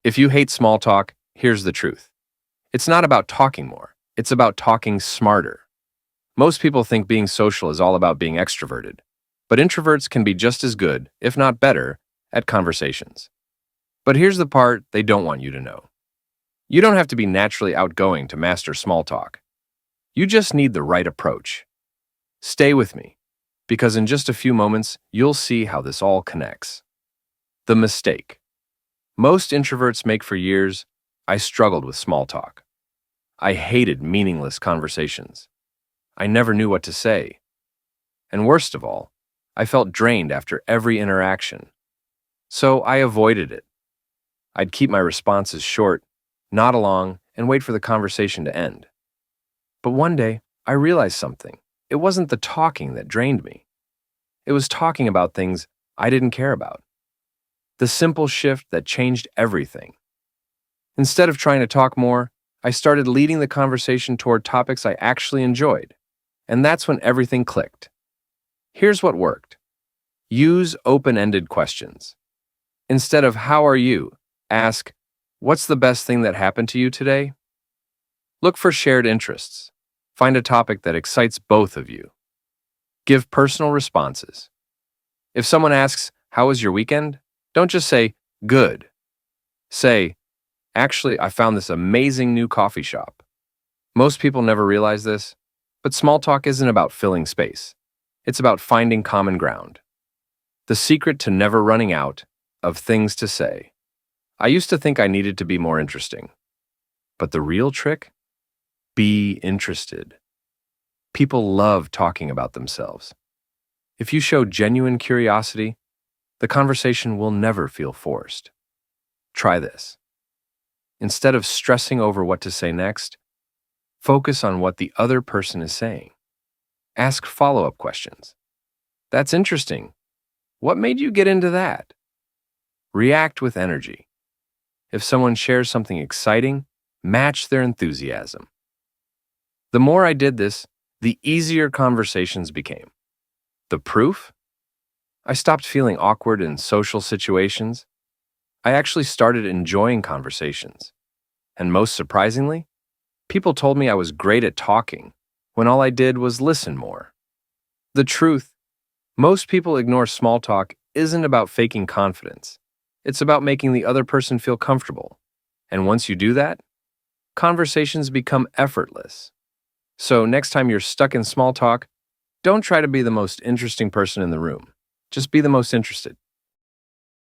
If you hate small talk, here's the truth. It's not about talking more, it's about talking smarter. Most people think being social is all about being extroverted, but introverts can be just as good, if not better, at conversations. But here's the part they don't want you to know. You don't have to be naturally outgoing to master small talk. You just need the right approach. Stay with me, because in just a few moments, you'll see how this all connects. The mistake most introverts make for years: I struggled with small talk. I hated meaningless conversations. I never knew what to say. And worst of all, I felt drained after every interaction. So I avoided it. I'd keep my responses short, nod along, and wait for the conversation to end. But one day, I realized something. It wasn't the talking that drained me. It was talking about things I didn't care about. The simple shift that changed everything. Instead of trying to talk more, I started leading the conversation toward topics I actually enjoyed. And that's when everything clicked. Here's what worked. Use open-ended questions. Instead of "How are you?" ask, "What's the best thing that happened to you today?" Look for shared interests. Find a topic that excites both of you. Give personal responses. If someone asks, "How was your weekend?" don't just say, "Good." Say, "Actually, I found this amazing new coffee shop." Most people never realize this, but small talk isn't about filling space. It's about finding common ground. The secret to never running out of things to say. I used to think I needed to be more interesting. But the real trick? Be interested. People love talking about themselves. If you show genuine curiosity, the conversation will never feel forced. Try this. Instead of stressing over what to say next, focus on what the other person is saying. Ask follow-up questions. "That's interesting. What made you get into that?" React with energy. If someone shares something exciting, match their enthusiasm. The more I did this, the easier conversations became. The proof? I stopped feeling awkward in social situations. I actually started enjoying conversations. And most surprisingly, people told me I was great at talking when all I did was listen more. The truth, most people ignore small talk isn't about faking confidence. It's about making the other person feel comfortable. And once you do that, conversations become effortless. So next time you're stuck in small talk, don't try to be the most interesting person in the room. Just be the most interested.